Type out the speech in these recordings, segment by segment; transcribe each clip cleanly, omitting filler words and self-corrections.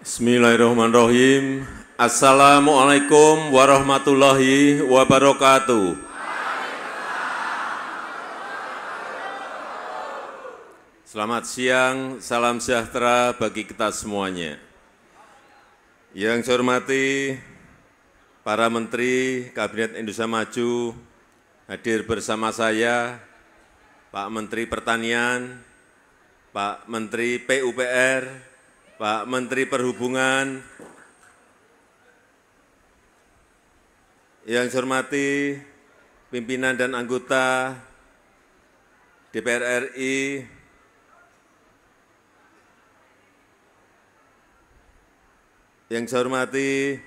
Bismillahirrahmanirrahim. Assalamualaikum warahmatullahi wabarakatuh. Selamat siang, salam sejahtera bagi kita semuanya. Yang saya hormati para Menteri Kabinet Indonesia Maju, hadir bersama saya Pak Menteri Pertanian, Pak Menteri PUPR, Pak Menteri Perhubungan, yang saya hormati pimpinan dan anggota DPR RI, yang saya hormati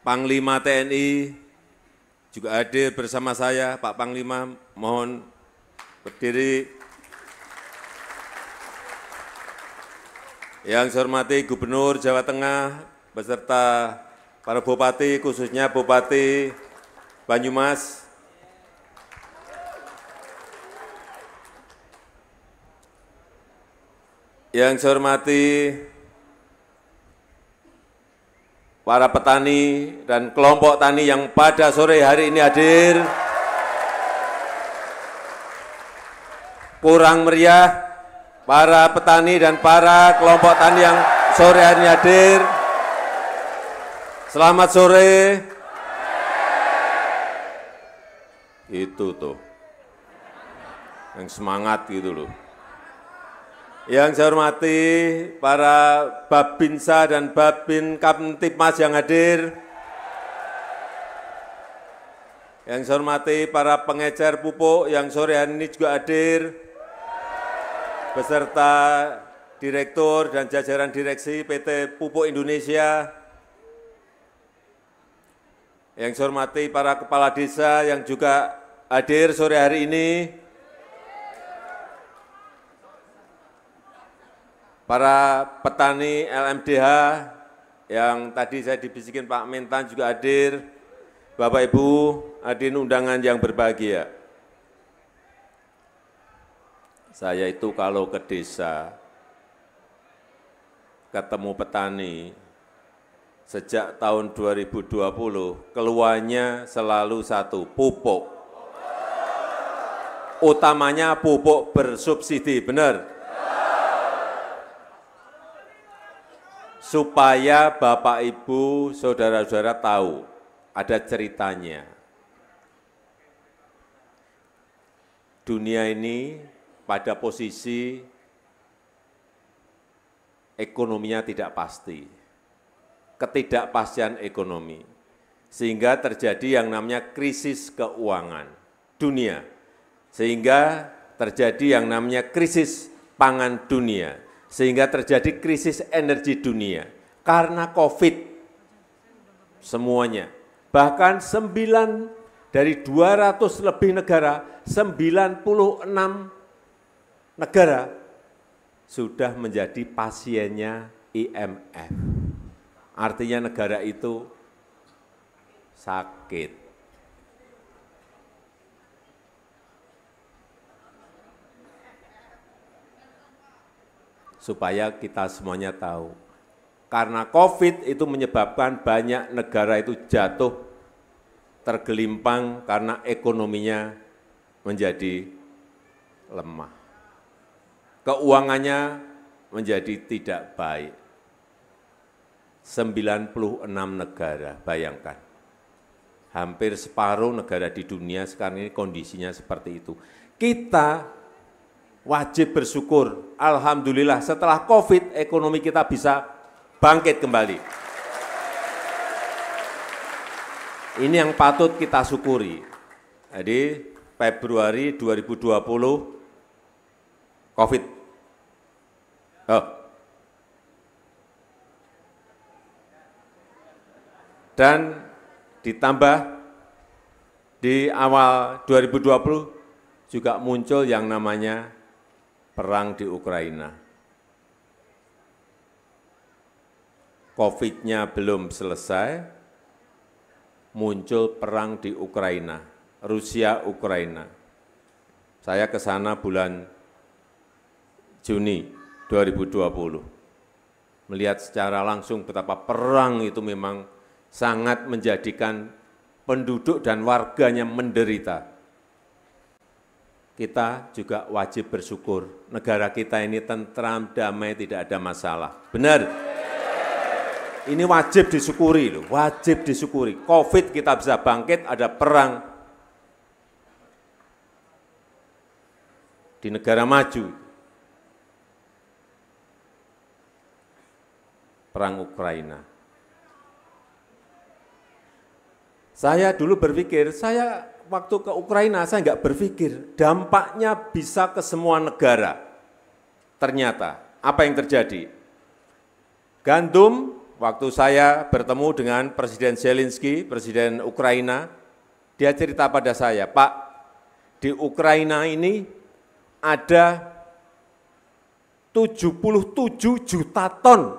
Panglima TNI, juga hadir bersama saya, Pak Panglima, mohon berdiri. Yang saya hormati Gubernur Jawa Tengah beserta para bupati, khususnya Bupati Banyumas. Yang saya hormati para petani dan kelompok tani yang pada sore hari ini hadir. Kurang meriah, para petani dan para kelompok tani yang sore hari ini hadir. Selamat sore. Itu tuh, yang semangat gitu loh. Yang saya hormati para Babinsa dan Babin Kamtipmas yang hadir. Yang saya hormati para pengecer pupuk yang sore hari ini juga hadir, beserta Direktur dan jajaran direksi PT Pupuk Indonesia. Yang saya hormati para kepala desa yang juga hadir sore hari ini, para petani LMDH yang tadi saya dibisikin Pak Mentan juga hadir, Bapak Ibu hadirin undangan yang berbahagia. Saya itu kalau ke desa, ketemu petani, sejak tahun 2020, keluarnya selalu satu, pupuk. Utamanya pupuk bersubsidi, benar? Supaya Bapak, Ibu, Saudara-saudara tahu, ada ceritanya. Dunia ini pada posisi ekonominya tidak pasti, ketidakpastian ekonomi, sehingga terjadi yang namanya krisis keuangan dunia, sehingga terjadi yang namanya krisis pangan dunia, sehingga terjadi krisis energi dunia, karena COVID semuanya. Bahkan 9 dari 200 lebih negara, 96 negara sudah menjadi pasiennya IMF. Artinya negara itu sakit. Supaya kita semuanya tahu, karena COVID itu menyebabkan banyak negara itu jatuh, tergelimpang karena ekonominya menjadi lemah. Keuangannya menjadi tidak baik. 96 negara, bayangkan. Hampir separuh negara di dunia sekarang ini kondisinya seperti itu. Kita wajib bersyukur, alhamdulillah setelah COVID ekonomi kita bisa bangkit kembali. Ini yang patut kita syukuri. Jadi Februari 2020 COVID. Dan ditambah di awal 2020 juga muncul yang namanya perang di Ukraina. COVID-nya belum selesai, muncul perang di Ukraina, Rusia-Ukraina. Saya ke sana bulan Juni 2020. melihat secara langsung betapa perang itu memang sangat menjadikan penduduk dan warganya menderita. Kita juga wajib bersyukur, negara kita ini tentram, damai, tidak ada masalah. Benar? Ini wajib disyukuri loh, wajib disyukuri. COVID kita bisa bangkit, ada perang di negara maju. Perang Ukraina. Saya dulu berpikir, waktu ke Ukraina saya nggak berpikir dampaknya bisa ke semua negara. Ternyata apa yang terjadi? Gandum, waktu saya bertemu dengan Presiden Zelensky, Presiden Ukraina, dia cerita pada saya, Pak, di Ukraina ini ada 77 juta ton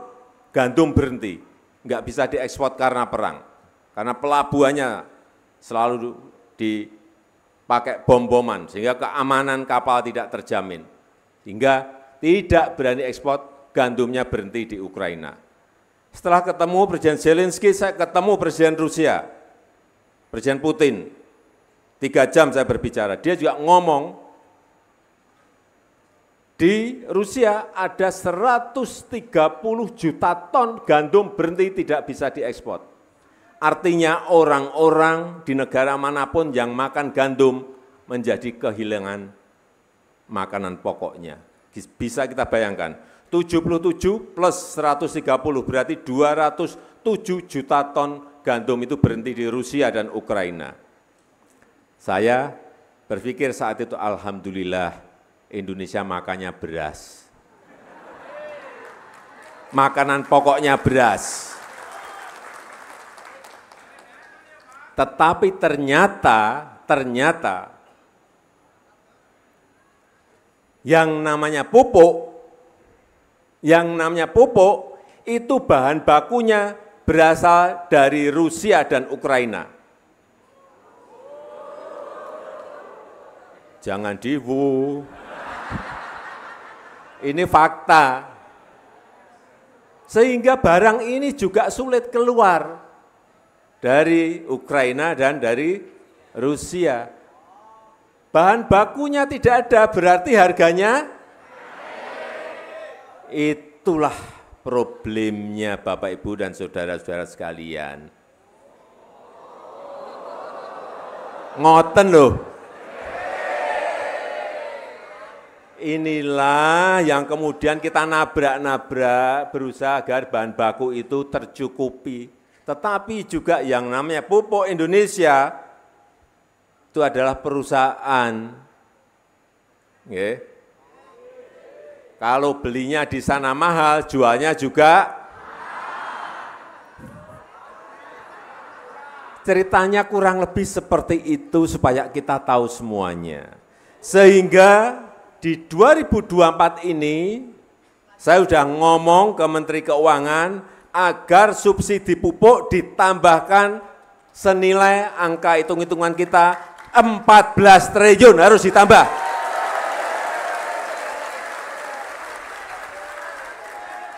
gandum berhenti, nggak bisa diekspor karena perang, karena pelabuhannya selalu dipakai bom-boman, sehingga keamanan kapal tidak terjamin, sehingga tidak berani ekspor, gandumnya berhenti di Ukraina. Setelah ketemu Presiden Zelensky, saya ketemu Presiden Rusia, Presiden Putin, 3 jam saya berbicara, dia juga ngomong, di Rusia ada 130 juta ton gandum berhenti tidak bisa diekspor. Artinya orang-orang di negara manapun yang makan gandum menjadi kehilangan makanan pokoknya. Bisa kita bayangkan, 77 plus 130 berarti 207 juta ton gandum itu berhenti di Rusia dan Ukraina. Saya berpikir saat itu alhamdulillah Indonesia makannya beras. Makanan pokoknya beras. Tetapi ternyata yang namanya pupuk itu bahan bakunya berasal dari Rusia dan Ukraina. Jangan diwu. Ini fakta. Sehingga barang ini juga sulit keluar dari Ukraina dan dari Rusia. Bahan bakunya tidak ada, berarti harganya itulah problemnya Bapak, Ibu, dan saudara-saudara sekalian. Ngoten loh. Inilah yang kemudian kita nabrak-nabrak, berusaha agar bahan baku itu tercukupi. Tetapi juga yang namanya Pupuk Indonesia, itu adalah perusahaan. Kalau belinya di sana mahal, jualnya juga. Ceritanya kurang lebih seperti itu supaya kita tahu semuanya. Sehingga di 2024 ini, saya sudah ngomong ke Menteri Keuangan agar subsidi pupuk ditambahkan senilai angka hitung-hitungan kita 14 triliun harus ditambah.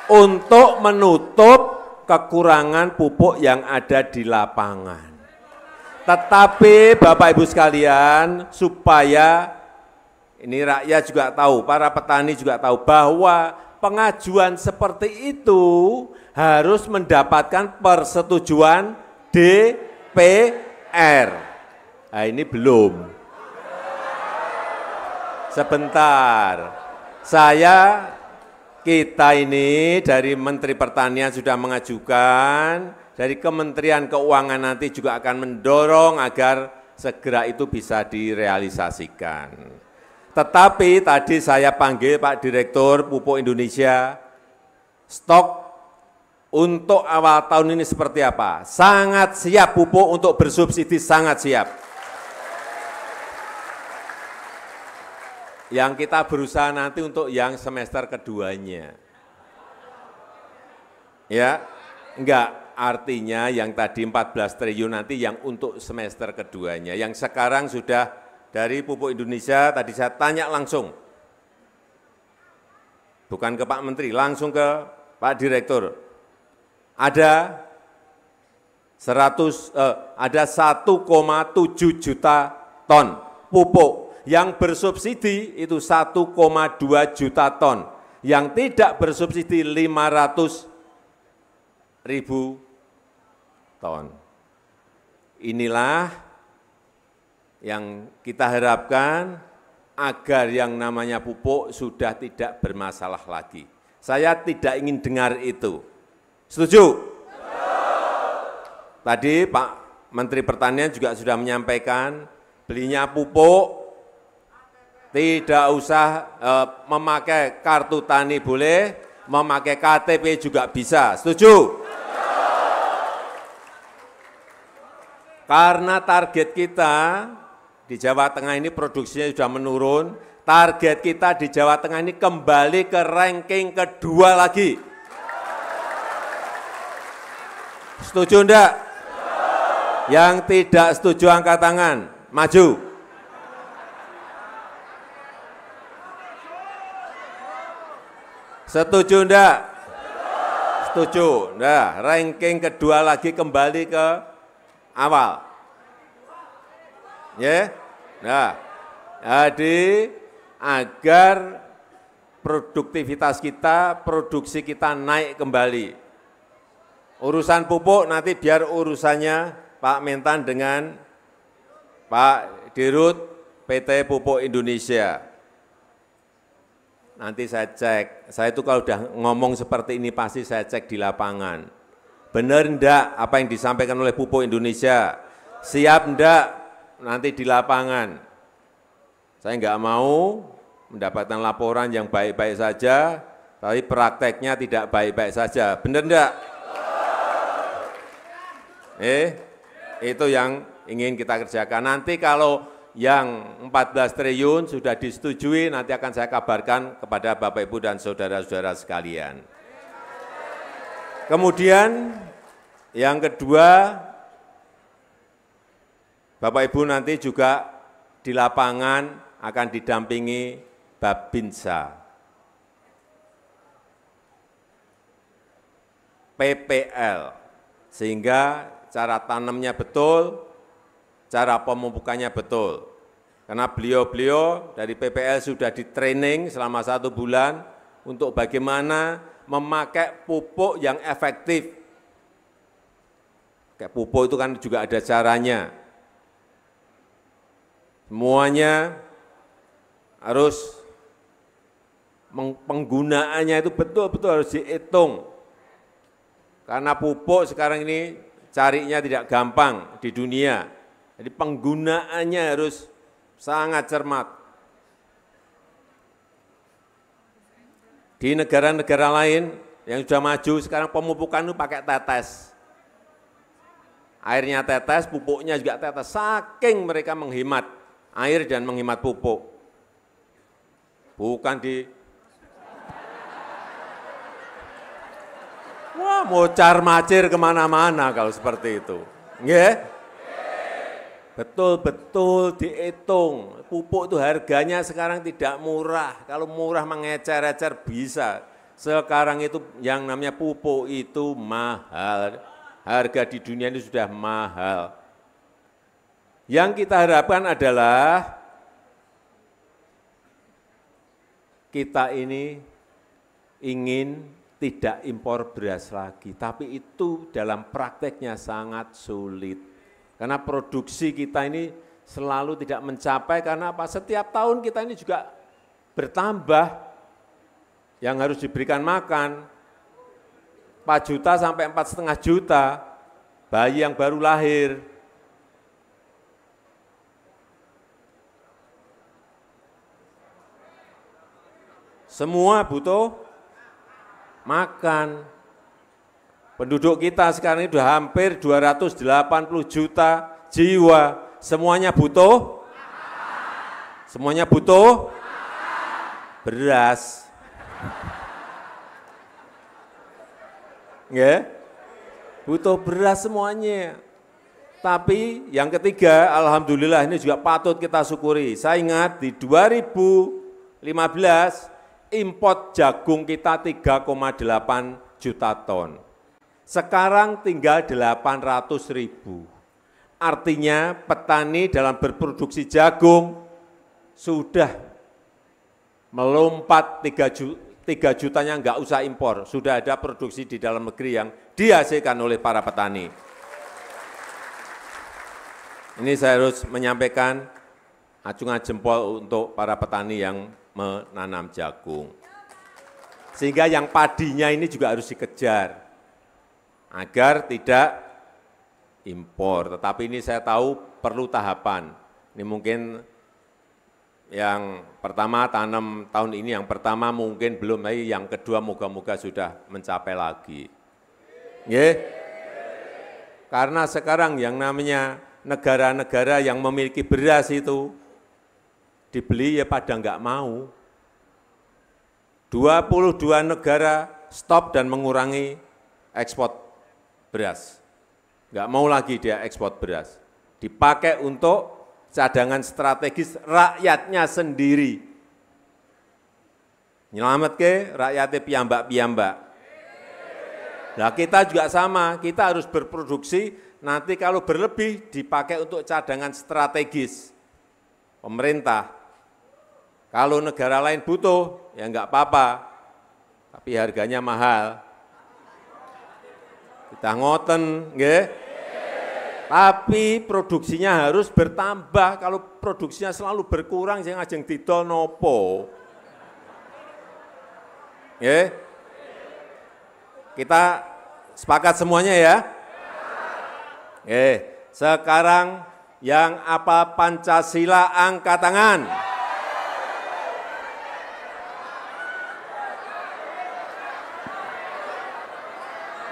Untuk menutup kekurangan pupuk yang ada di lapangan. Tetapi Bapak Ibu sekalian, supaya ini rakyat juga tahu, para petani juga tahu bahwa pengajuan seperti itu harus mendapatkan persetujuan DPR. Nah, ini belum. Sebentar, kita ini dari Menteri Pertanian sudah mengajukan, dari Kementerian Keuangan nanti juga akan mendorong agar segera itu bisa direalisasikan. Tetapi tadi saya panggil Pak Direktur Pupuk Indonesia, stok untuk awal tahun ini seperti apa? Sangat siap pupuk untuk bersubsidi, sangat siap. Yang kita berusaha nanti untuk yang semester keduanya. Ya, enggak, artinya yang tadi 14 triliun nanti yang untuk semester keduanya. Yang sekarang sudah dari Pupuk Indonesia, tadi saya tanya langsung, bukan ke Pak Menteri, langsung ke Pak Direktur, ada 1,7 juta ton pupuk, yang bersubsidi itu 1,2 juta ton, yang tidak bersubsidi 500.000 ton. Inilah yang kita harapkan agar yang namanya pupuk sudah tidak bermasalah lagi. Saya tidak ingin dengar itu. Setuju? Tadi Pak Menteri Pertanian juga sudah menyampaikan, belinya pupuk tidak usah memakai kartu tani boleh, memakai KTP juga bisa. Setuju? Karena target kita di Jawa Tengah ini produksinya sudah menurun, target kita di Jawa Tengah ini kembali ke ranking kedua lagi. Setuju enggak? Yang tidak setuju angkat tangan, maju. Setuju enggak? Setuju. Nah, ranking kedua lagi kembali ke awal. Ya. Nah, jadi agar produktivitas kita, produksi kita naik kembali. Urusan pupuk nanti biar urusannya Pak Mentan dengan Pak Dirut PT Pupuk Indonesia. Nanti saya cek, saya itu kalau udah ngomong seperti ini pasti saya cek di lapangan. Benar enggak apa yang disampaikan oleh Pupuk Indonesia? Siap enggak nanti di lapangan? Saya enggak mau mendapatkan laporan yang baik-baik saja, tapi prakteknya tidak baik-baik saja. Benar enggak? Itu yang ingin kita kerjakan. Nanti kalau yang 14 triliun sudah disetujui, nanti akan saya kabarkan kepada Bapak, Ibu, dan saudara-saudara sekalian. Kemudian yang kedua, Bapak, Ibu nanti juga di lapangan akan didampingi Babinsa, PPL, sehingga cara tanamnya betul, cara pemupukannya betul. Karena beliau-beliau dari PPL sudah di-training selama 1 bulan untuk bagaimana memakai pupuk yang efektif. Kayak pupuk itu kan juga ada caranya. Semuanya harus penggunaannya itu betul-betul harus dihitung. Karena pupuk sekarang ini carinya tidak gampang di dunia. Jadi penggunaannya harus sangat cermat. Di negara-negara lain yang sudah maju sekarang pemupukan itu pakai tetes. Airnya tetes, pupuknya juga tetes. Saking mereka menghemat air dan menghemat pupuk. Bukan di wah, mocar-macir kemana-mana kalau seperti itu. Nggih? Betul-betul dihitung. Pupuk itu harganya sekarang tidak murah. Kalau murah mengecer-ecer bisa. Sekarang itu yang namanya pupuk itu mahal. Harga di dunia ini sudah mahal. Yang kita harapkan adalah kita ini ingin tidak impor beras lagi, tapi itu dalam prakteknya sangat sulit. Karena produksi kita ini selalu tidak mencapai, karena apa? Setiap tahun kita ini juga bertambah yang harus diberikan makan, 4 juta sampai 4,5 juta, bayi yang baru lahir. Semua butuh makan. Penduduk kita sekarang ini sudah hampir 280 juta jiwa. Semuanya butuh? Semuanya butuh? Beras. Ya? Butuh beras semuanya. Tapi yang ketiga, alhamdulillah ini juga patut kita syukuri. Saya ingat di 2015, import jagung kita 3,8 juta ton. Sekarang tinggal 800.000. Artinya petani dalam berproduksi jagung sudah melompat 3 jutanya nggak usah impor. Sudah ada produksi di dalam negeri yang dihasilkan oleh para petani. Ini saya harus menyampaikan acungan jempol untuk para petani yang menanam jagung. Sehingga yang padinya ini juga harus dikejar agar tidak impor. Tetapi ini saya tahu perlu tahapan. Ini mungkin yang pertama tanam tahun ini, yang pertama mungkin belum, tapi yang kedua moga-moga sudah mencapai lagi. Karena sekarang yang namanya negara-negara yang memiliki beras itu dibeli ya pada nggak mau. 22 negara stop dan mengurangi ekspor beras. Nggak mau lagi dia ekspor beras. Dipakai untuk cadangan strategis rakyatnya sendiri. Nyelamat ke rakyatnya piyambak-piyambak. Nah kita juga sama, kita harus berproduksi, nanti kalau berlebih dipakai untuk cadangan strategis. Pemerintah, kalau negara lain butuh, ya enggak apa-apa, tapi harganya mahal. Kita ngoten, nggih. Tapi produksinya harus bertambah. Kalau produksinya selalu berkurang, sing ajeng didol nopo. Nggih. Kita sepakat semuanya ya? Sekarang yang apa Pancasila angkat tangan.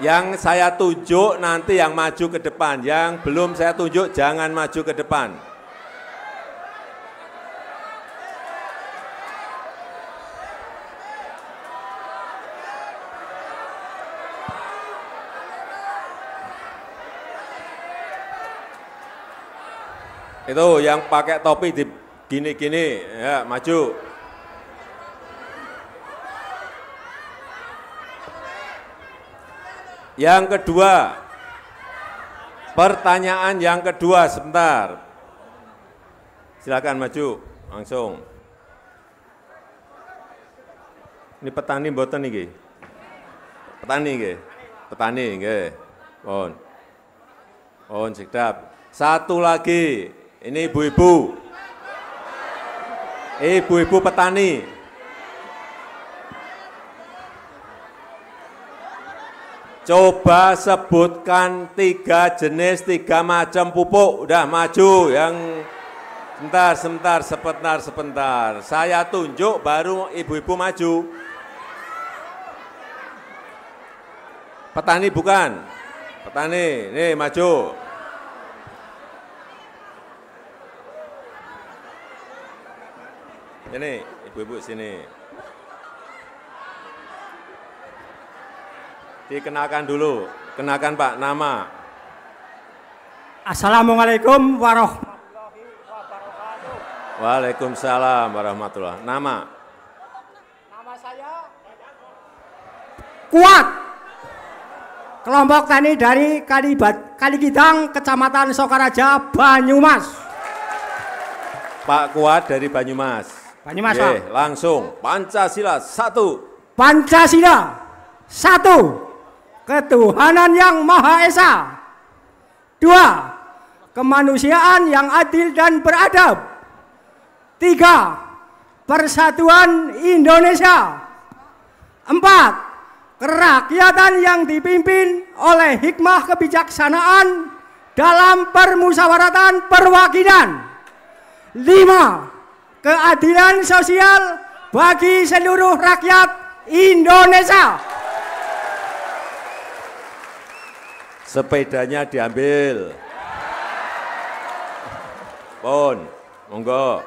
Yang saya tunjuk nanti yang maju ke depan, yang belum saya tunjuk jangan maju ke depan. Itu yang pakai topi di gini-gini, ya maju. Yang kedua, pertanyaan yang kedua, sebentar. Silakan maju, langsung. Ini petani mboten niki. Petani nggih. Petani nggih. Mohon sedap. Satu lagi, ini ibu-ibu. Ibu-ibu petani. Coba sebutkan 3 jenis, 3 macam pupuk. Udah maju, yang sebentar. Saya tunjuk baru ibu-ibu maju. Petani bukan? Petani, nih maju. Ini ibu-ibu sini. Dikenalkan dulu, kenalkan Pak, nama. Assalamualaikum warahmatullahi wabarakatuh. Waalaikumsalam warahmatullahi. Nama? Nama saya Kuat. Kelompok tani dari Kaligidang, Kecamatan Sokaraja, Banyumas. Pak Kuat dari Banyumas. Banyumas, Pak. Langsung, Pancasila 1. Pancasila 1. Ketuhanan yang Maha Esa. 2. Kemanusiaan yang adil dan beradab. 3. Persatuan Indonesia. 4. Kerakyatan yang dipimpin oleh hikmah kebijaksanaan dalam permusyawaratan perwakilan. 5. Keadilan sosial bagi seluruh rakyat Indonesia. Sepedanya diambil. Pon, monggo.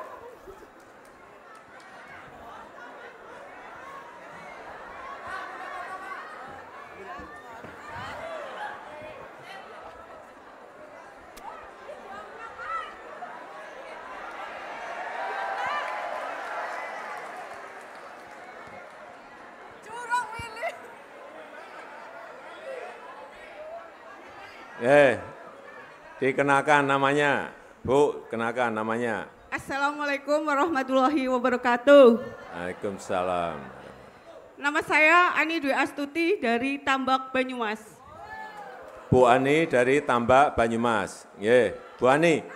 Dikenakan namanya. Bu, kenakan namanya. Assalamualaikum warahmatullahi wabarakatuh. Waalaikumsalam. Nama saya Ani Dwi Astuti dari Tambak Banyumas. Bu Ani dari Tambak Banyumas. Bu Ani.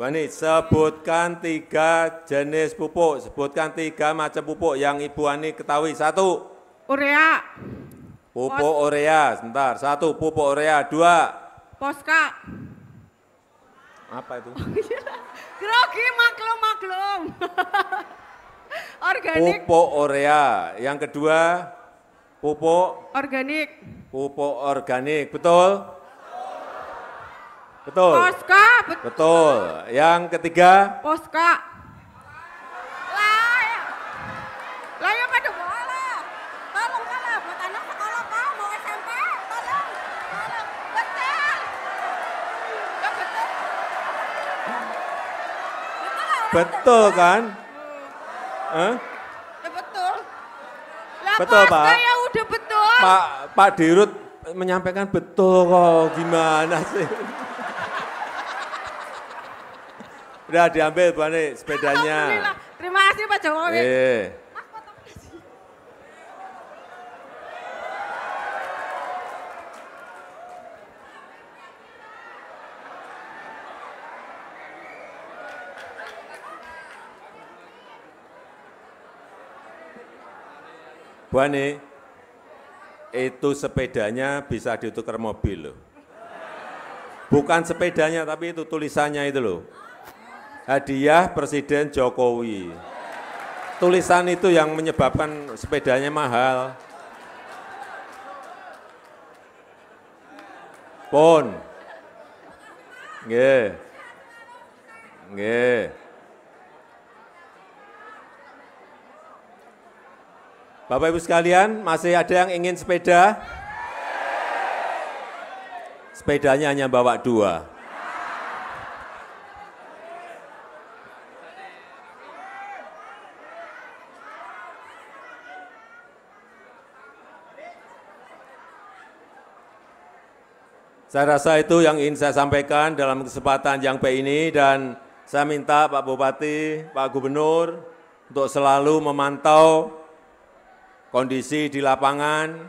Bu Ani, sebutkan 3 jenis pupuk, sebutkan 3 macam pupuk yang Ibu Ani ketahui. 1. Urea. Pupuk urea, sebentar. 1, pupuk urea. 2. Poska. Apa itu? Grogi maklum. Organik. Pupuk urea. Yang kedua, pupuk Organik. pupuk organik. Betul? Betul. Poska. Betul. Yang ketiga, Poska. Lah ya pada bola. Tolong kalah buat anak sekolah Pak, mau SMP. Tolong. Betul. Ya betul. betul kan? Hah? Ya betul. Lah Betul, Poska Pak. ya udah betul. Pak Dirut menyampaikan betul kok, gimana sih? Udah diambil Bu Ani sepedanya. Alhamdulillah. Terima kasih Pak Jokowi. Bu Ani, itu sepedanya bisa ditukar mobil loh. Bukan sepedanya, tapi itu tulisannya itu loh. Hadiah Presiden Jokowi. Tulisan itu yang menyebabkan sepedanya mahal. Pun. Nggih. Nggih. Bapak Ibu sekalian, masih ada yang ingin sepeda? Sepedanya hanya bawa 2. Saya rasa itu yang ingin saya sampaikan dalam kesempatan yang baik ini, dan saya minta Pak Bupati, Pak Gubernur untuk selalu memantau kondisi di lapangan,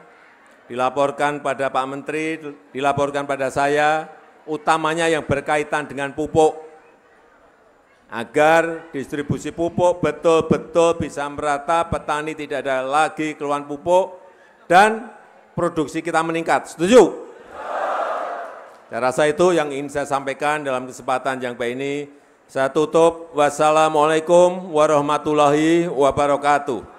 dilaporkan pada Pak Menteri, dilaporkan pada saya, utamanya yang berkaitan dengan pupuk, agar distribusi pupuk betul-betul bisa merata, petani tidak ada lagi keluhan pupuk, dan produksi kita meningkat. Setuju? Saya rasa itu yang ingin saya sampaikan dalam kesempatan yang baik ini. Saya tutup. Wassalamualaikum warahmatullahi wabarakatuh.